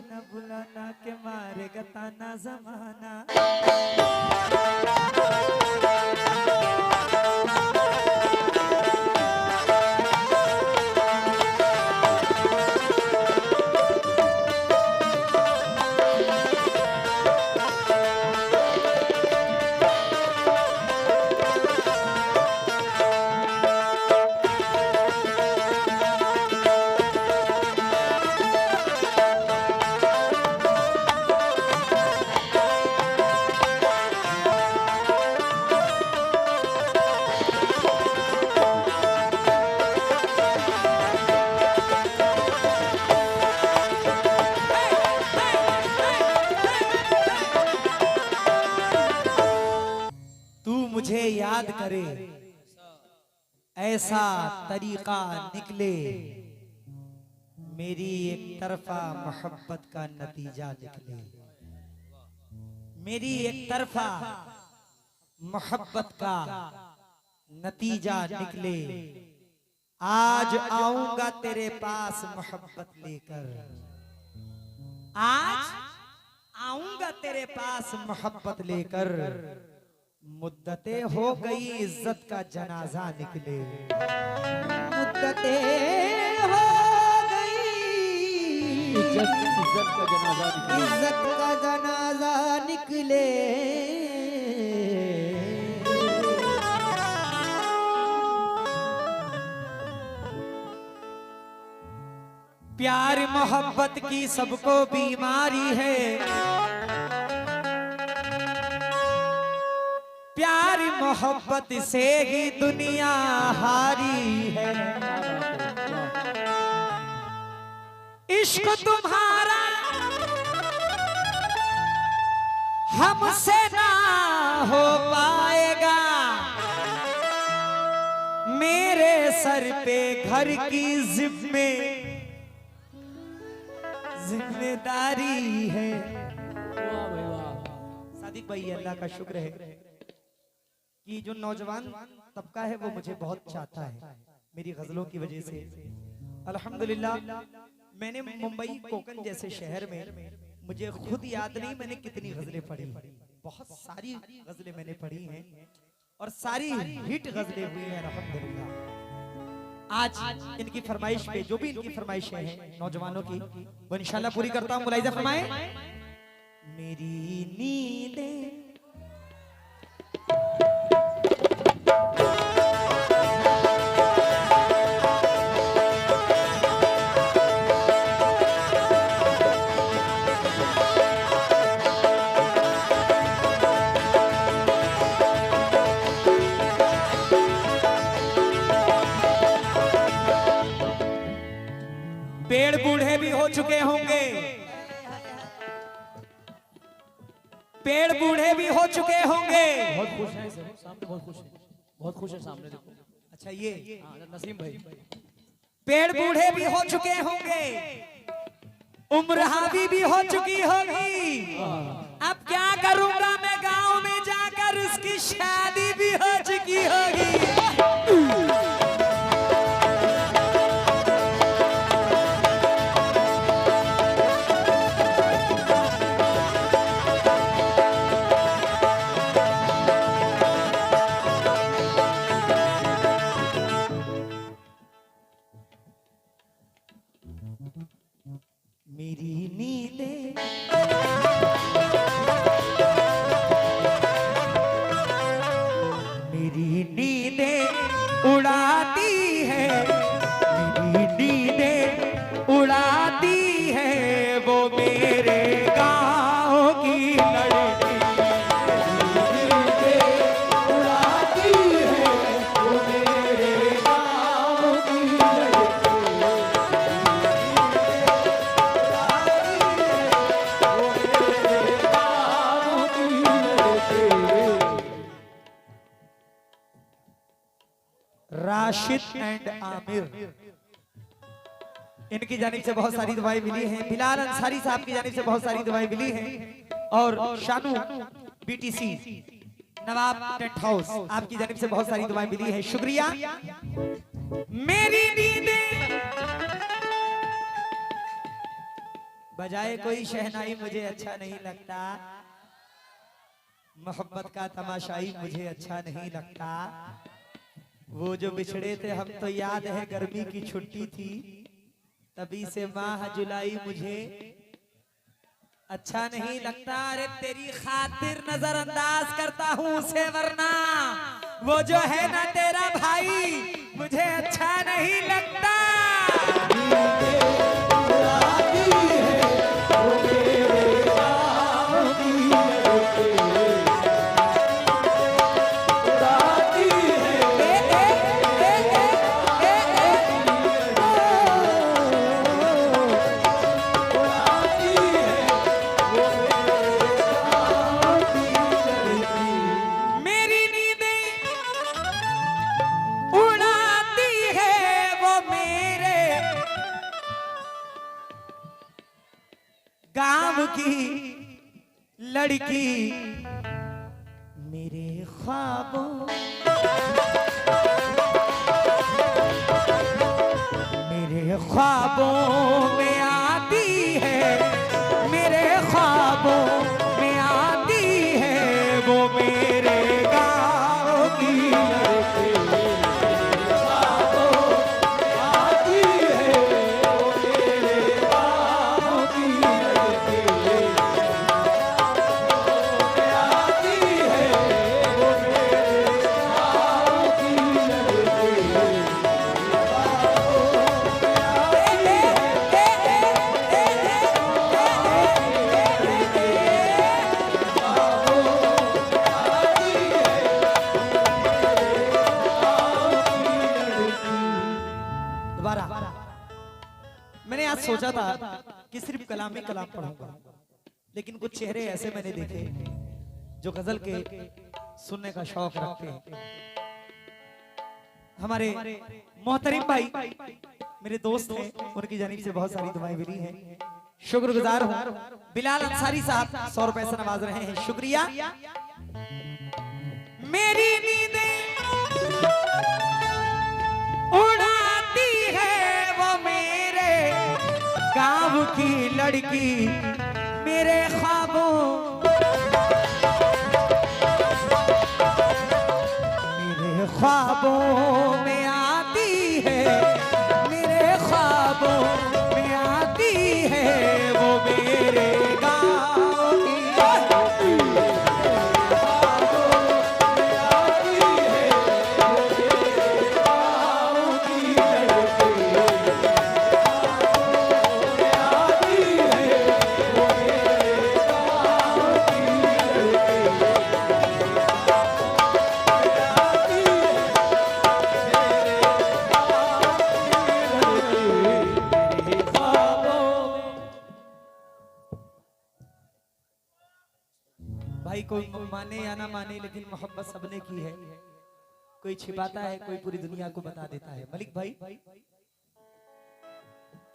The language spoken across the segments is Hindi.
न बुलाना के मारेगा ताना जमाना। मुझे याद करे ऐसा तरीका निकले, मेरी एक तरफा मोहब्बत का नतीजा निकले। मेरी एक तरफा मोहब्बत का नतीजा निकले। आज आऊंगा तेरे पास मोहब्बत लेकर, आज आऊंगा तेरे पास मोहब्बत लेकर। मुद्दतें हो गई इज्जत का जनाजा निकले, मुद्दतें हो गई इज्जत का जनाजा निकले। प्यार मोहब्बत की सबको बीमारी है, प्यार मोहब्बत से ही दुनिया हारी है। इश्क तुम्हारा हमसे ना हो पाएगा, मेरे सर पे घर की जिम्मेदारी है। सादिक भाई, अल्लाह का शुक्र है कि जो नौजवान तबका है वो मुझे बहुत चाहता है मेरी गजलों की वजह से। अल्हम्दुलिल्लाह, मैंने मुंबई कोकन जैसे शहर में, मुझे खुद याद नहीं मैंने कितनी गजलें पढ़ी, बहुत सारी गजलें मैंने पढ़ी हैं और सारी हिट गजलें हुई हैं अल्हम्दुलिल्लाह। आज इनकी फरमाइश पे, जो भी इनकी फरमाइशें हैं नौजवानों की, वो इंशाल्लाह पूरी करता हूँ। मुलाहिजा फरमाएं। मेरी नींदें पेड़ बूढ़े भी हो चुके होंगे, पेड़ बूढ़े भी हो चुके होंगे। बहुत खुश हैं सर, सामने बहुत खुश हैं, बहुत खुश है सामने देखो। अच्छा, ये नसीम भाई, पेड़ बूढ़े भी हो चुके होंगे, उम्र हावी भी हो चुकी होगी। अब क्या करूंगा मैं, गांव में जाकर उसकी शादी भी हो चुकी होगी। मेरी नींदें मेरी नींदें उड़ाती है, मेरी नींदें उड़ाती है वो मेरे गाँव की लड़की। उड़ाती है वो मेरे गाँव की लड़की। राशिद एंड आमिर, इनकी जानिब से बहुत सारी दुआएं मिली हैं। बिलाल अंसारी साहब की जानिब से बहुत सारी दुआएं मिली हैं और शानू बीटीसी नवाब टेंट हाउस आपकी जानिब से बहुत सारी दुआएं मिली हैं। शुक्रिया। मेरी नींदें बजाए कोई शहनाई मुझे अच्छा नहीं लगता, मोहब्बत का तमाशाई मुझे अच्छा नहीं लगता। वो जो बिछड़े थे हम तो याद है गर्मी की छुट्टी थी, तभी से माह जुलाई मुझे अच्छा नहीं लगता। अरे तेरी खातिर नजरअंदाज करता हूँ उसे, वरना वो जो है ना तेरा भाई मुझे अच्छा नहीं लगता। गांव की लड़की मेरे ख्वाबों में आती है, मेरे ख्वाबों में आती है, वो मेरे गांव की लड़की आती है, वो मेरे गांव की मैंने आज सोचा था कि सिर्फ कलाम ही कलाम पढ़ूंगा, लेकिन कुछ चेहरे ऐसे मैंने देखे जो गजल के सुनने का शौक रखते हैं। हमारे मोहतरम भाई मेरे दोस्त हैं, उनकी जानिब से बहुत सारी दुआएं मिली हैं, शुक्रगुजार हूं। बिलाल अंसारी साहब 100 रुपए से नवाज रहे हैं, शुक्रिया। मेरी नींदें उड़ाती है वो मेरे गांव की लड़की, मेरे ख्वाबों में आती है, मेरे ख्वाबों में आती है, वो मेरे गांव की भाई कोई माने या ना माने, लेकिन मोहब्बत सबने की है। कोई छिपाता है, कोई पूरी दुनिया को बता देता है। मलिक भाई,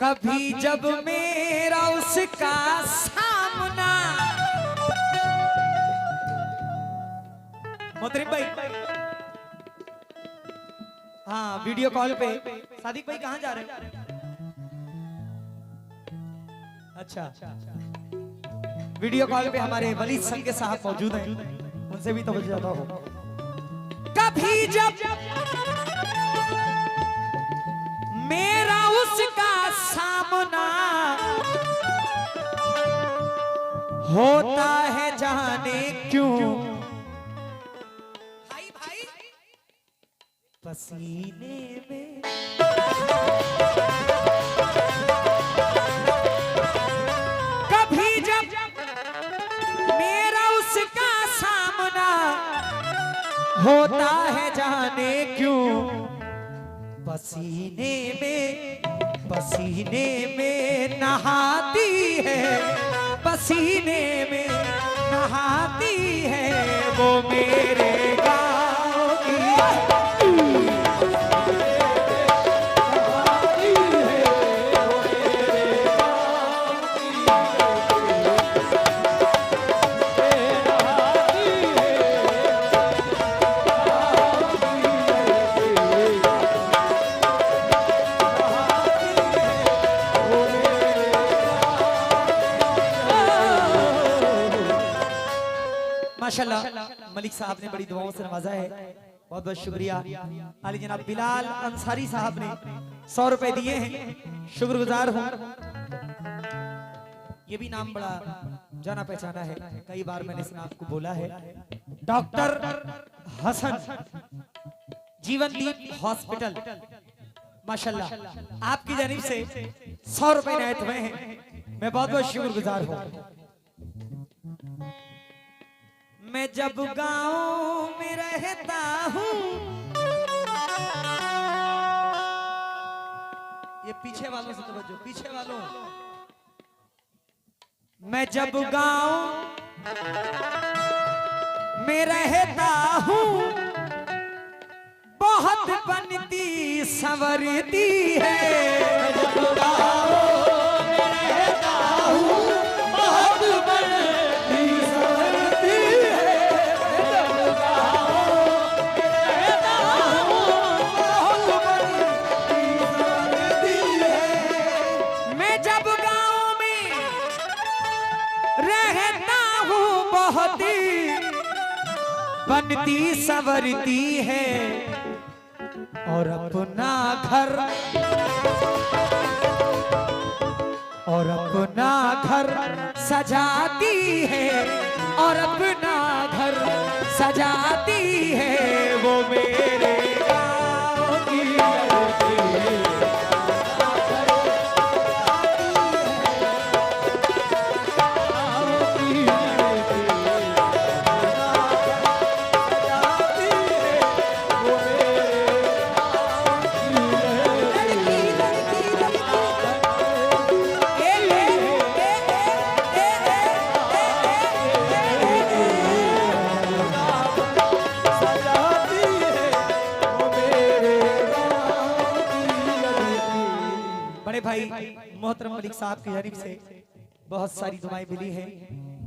कभी जब मेरा उसका सामना, मोहतरम भाई, हाँ वीडियो कॉल पे सादिक भाई कहाँ जा रहे हैं? अच्छा, वीडियो कॉल पे हमारे वली संगे साहब मौजूद हैं, उनसे भी तवज्जो ज्यादा हो। कभी जब मेरा उसका सामना होता है, जाने क्यों भाई भाई पसीने में कभी जब मेरा उसका सामना होता है, जाने क्यों पसीने में नहाती है, पसीने में नहाती है, वो मेरे गाँव की माशाल्लाह मलिक साहब ने बड़ी दुआओं से नवाजा है, बहुत बहुत शुक्रिया। आली जनाब बिलाल अंसारी साहब ने 100 रुपए दिए हैं, शुक्रगुजार हूँ। ये भी नाम बड़ा जाना पहचाना है, कई बार मैंने इस नाम को बोला है। डॉक्टर हसन, जीवनदीप हॉस्पिटल, माशाल्लाह आपकी जानिब से 100 रुपए इनायत हुए हैं, मैं बहुत बहुत शुक्रगुजार हूँ। मैं जब गांव में रहता हूँ, ये पीछे वालों से तवज्जो, पीछे वालों, मैं जब गांव में रहता हूँ बहुत बनती संवरती है। जब गांव में रहता हूँ बहुत बनती संवरती है। जब गांव में रहता हूँ बहुत बनती संवरती है। मैं जब गांव में रहता हूँ बहुत बनती संवरती है, और अपना घर सजाती है, और अपना घर सजाती है, वो मेरे गाँव की लड़की है। बड़े भाई मोहतरम मलिक साहब की जानिब से बहुत सारी दुआएं मिली हैं।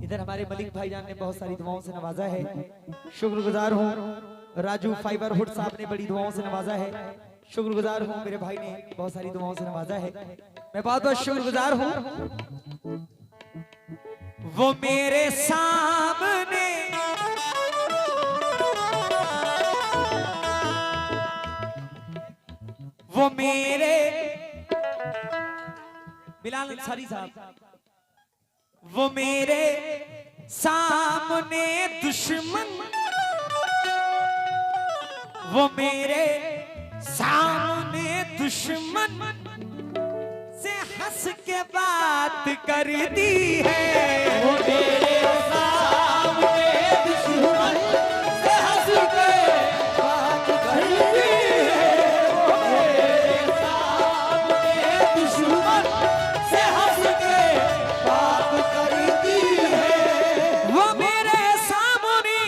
इधर हमारे मलिक भाईजान ने बहुत सारी दुआओं से नवाजा है, शुक्रगुजार हूँ। राजू फाइबर हुड साहब ने बड़ी दुआओं से नवाजा है, शुक्रगुजार हूँ। मेरे भाई ने बहुत सारी दुआओं से नवाजा है, मैं बहुत बहुत शुक्रगुजार हूँ। वो मेरे सामने वो मेरे बिलाल अंसारी साहब, वो मेरे सामने दुश्मन, वो मेरे सामने दुश्मन से हंस के बात करती है। वो मेरे सामने दुश्मन से हंस के बात करती है। वो मेरे सामने दुश्मन से हंस के बात करती है। वो मेरे सामने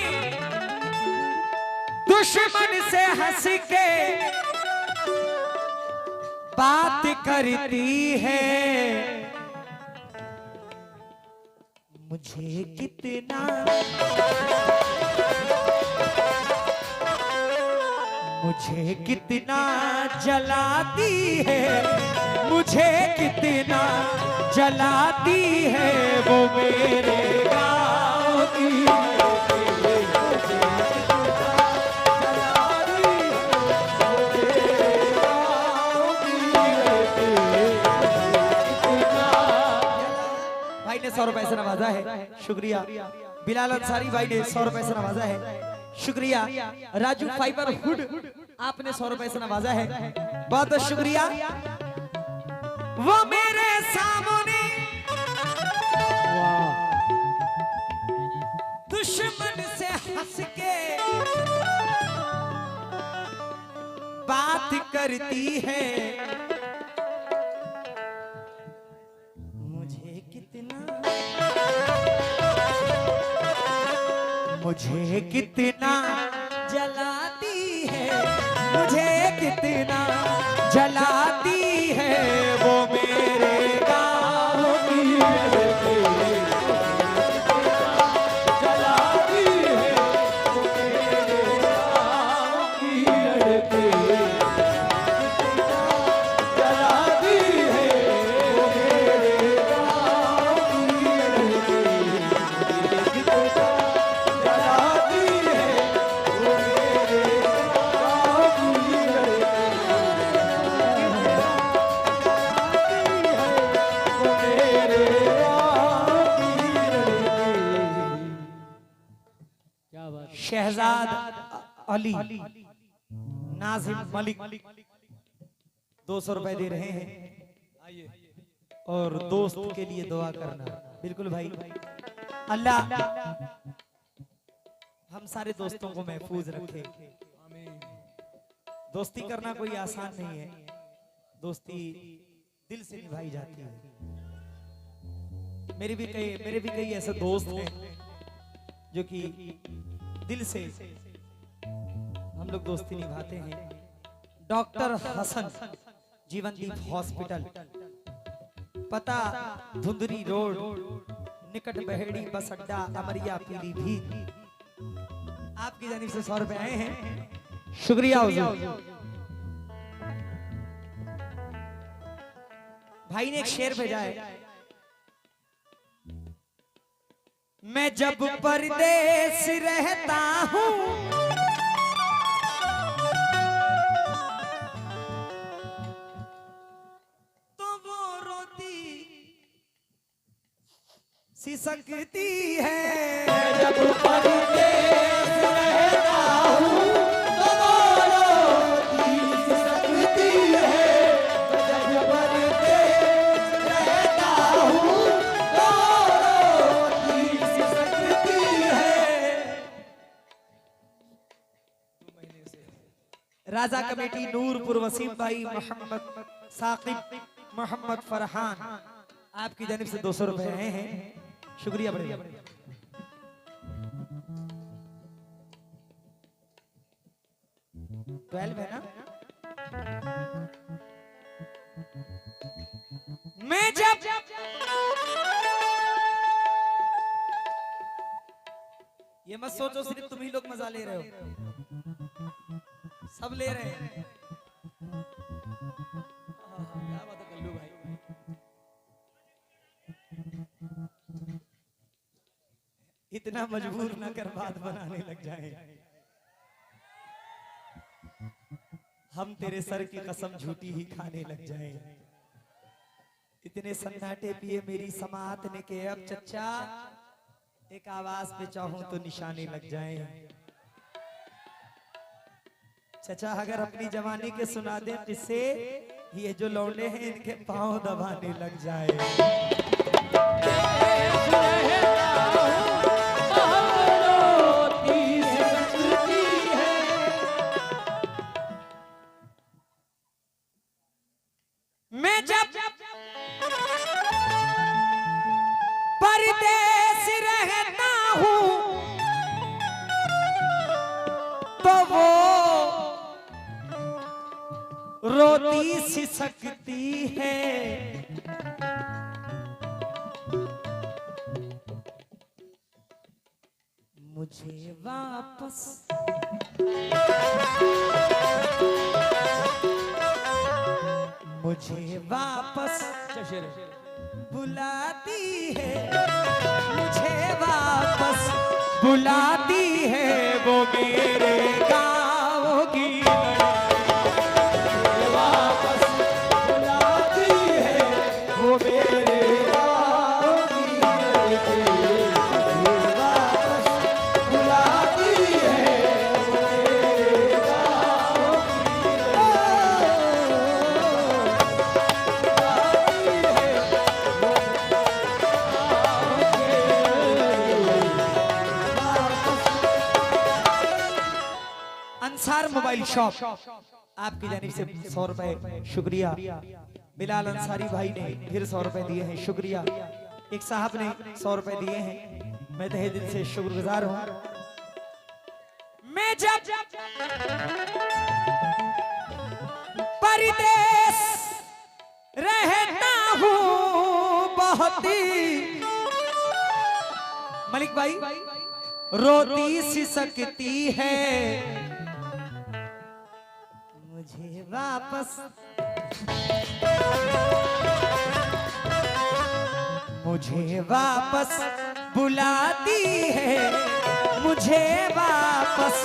दुश्मन से हंस के बात करती है। मुझे कितना जलाती है, मुझे कितना जलाती है, वो मेरे गाँव की भाई ने 100 रुपए से नवाजा है, शुक्रिया। बिलाल अंसारी भाई ने 100 रुपए से नवाजा है, शुक्रिया। राजू फाइबर हुड आपने 100 रुपए से नवाजा है, बहुत बहुत शुक्रिया। वो मेरे सामने दुश्मन से हंस के बात करती है। मुझे कितना जलाती है, मुझे कितना जलाती है, वो मेरे गाँव की लड़की जलाती है, वो मेरे गाँव की लड़की जलाती है, वो मेरे गाँव की लड़की जलाती है। बात है। शहजाद अली नाजिम मलिक 200 रुपए दे रहे हैं। और दोस्त के लिए दुआ करना। बिल्कुल भाई, अल्लाह हम सारे दोस्तों को महफूज रखे। दोस्ती करना कोई आसान नहीं है, दोस्ती दिल से निभाई जाती है। मेरे भी कई ऐसे दोस्त हैं जो कि दिल से हम लोग दोस्ती निभाते हैं। डॉक्टर हसन, जीवनदीप हॉस्पिटल, पता धुंधरी रोड, निकट बहेड़ी बस अड्डा, अमरिया पीलीभीत। आपकी जानिब से 100 रुपए आए हैं, शुक्रिया हुजूर। भाई ने एक शेर भेजा है, मैं जब परदेस रहता हूँ तो वो रोती सी सकती है। जब परदेस रहता हूँ तो वो रोती सी सकती है। जब परदेस रहता हूँ तो रोती सी सकती है। राजा कमेटी नूरपुर, वसीम भाई, मोहम्मद साकिब, मोहम्मद फरहान, आपकी जानिब से 200 रुपए आए हैं, शुक्रिया बड़े। 12 है ना? मैं जब ये मत सोचो सिर्फ तुम ही लोग मजा ले रहे हो, सब ले रहे हैं। क्या बात है कल्लू भाई। इतना मजबूर न कर बात बनाने लग जाए। हम तेरे सर की कसम झूठी ही खाने लग जाए। इतने सन्नाटे पिए मेरी समात ने के अब चच्चा एक आवाज पे चाहूं तो निशाने लग जाए। चचा अगर अपनी जवानी के सुना दे किससे, ये जो लौंडे हैं इनके पांव दबाने लग जाए। मैं जब परदेस रहता हूँ तो वो रोती सी सकती है। मुझे वापस अच्छा शेर है। बुलाती है, मुझे वापस बुलाती है वो मेरे गाँव की लड़की। वापस बुलाती है वो मेरे गाँव की लड़की। वापस बुलाती है वो मेरे गाँव की अंसार मोबाइल शॉप, आपकी जानिब से 100 रुपए, शुक्रिया। बिलाल अंसारी भाई ने फिर 100 रुपए दिए हैं, शुक्रिया। एक साहब ने 100 रुपए दिए हैं, मैं तहे दिल से शुक्रगुजार हूं। मैं जब परदेस रहता हूं बहुत ही, मलिक भाई, रोती सी सकती है। मुझे वापस बुलाती है, मुझे वापस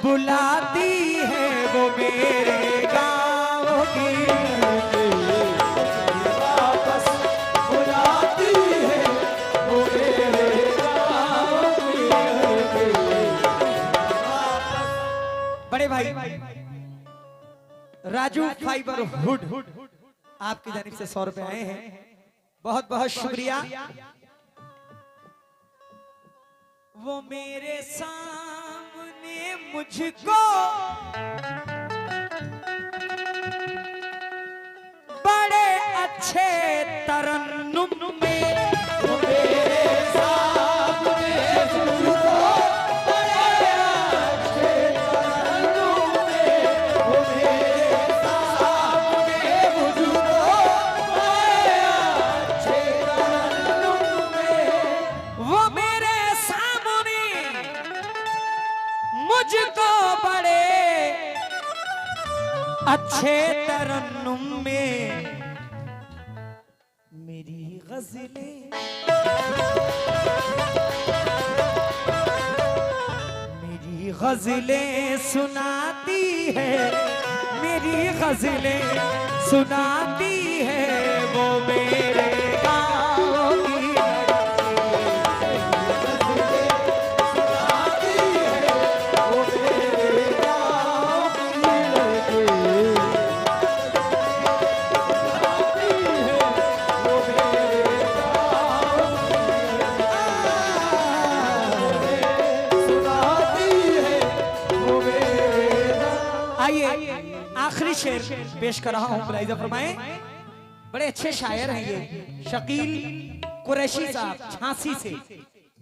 बुलाती है वो मेरे गाँव की लड़की। वापस बुलाती है वो मेरे गाँव की लड़की। बड़े भाई राजू फाइबर हुड आपकी जानिब से 100 रुपए आए हैं, बहुत बहुत शुक्रिया। वो मेरे सामने मुझको बड़े अच्छे तरन्नुम में, वो मेरे सामने मुझको बड़े अच्छे तरन्नुम में, वो मेरे सामने मुझको बड़े अच्छे तरन्नुम में, वो मेरे सामने मुझको बड़े अच्छे तरन्नुम में मेरी गज़लें सुनाती है, मेरी गज़लें सुनाती है, वो मेरे गाँव की आखिरी शेर पेश कर रहा हूं, मुलाहिजा फरमाएं। बड़े अच्छे शायर हैं ये शकील कुरैशी साहब झांसी से।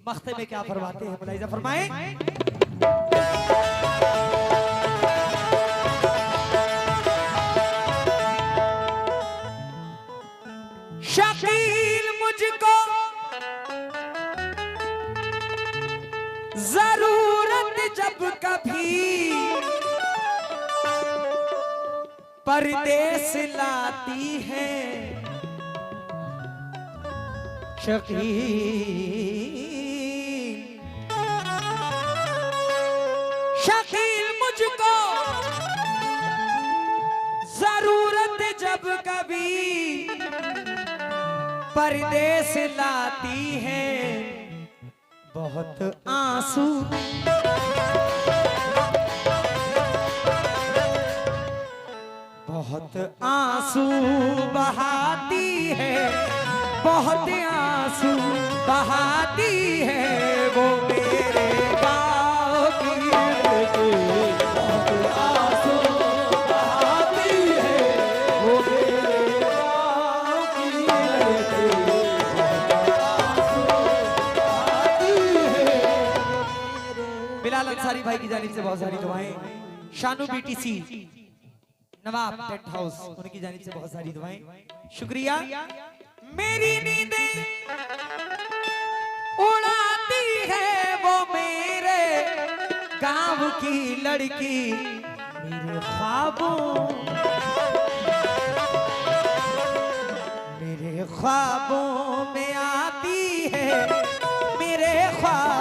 मख्ते में क्या फरमाते हैं, मुलाहिजा फरमाएं। शकील मुझको जरूरत जब कभी परदेस लाती है, शकील शकील मुझको जरूरत जब कभी परदेस लाती है, बहुत आंसू बहुत आंसू बहाती है, बहुत आंसू बहाती है, वो मेरे गाँव की लड़की, बहुत आंसू बहाती है, वो मेरे गाँव की लड़की, बहुत आंसू बहाती है। बिलाल अंसारी भाई की जानिब से बहुत सारी दुआएं। शानू बीटीसी नवाब टेंट हाउस उनकी जानिब से बहुत सारी दुआएं, शुक्रिया। मेरी नींदें उड़ाती है वो मेरे गांव की लड़की, मेरे ख्वाबों में आती है, मेरे ख्वाब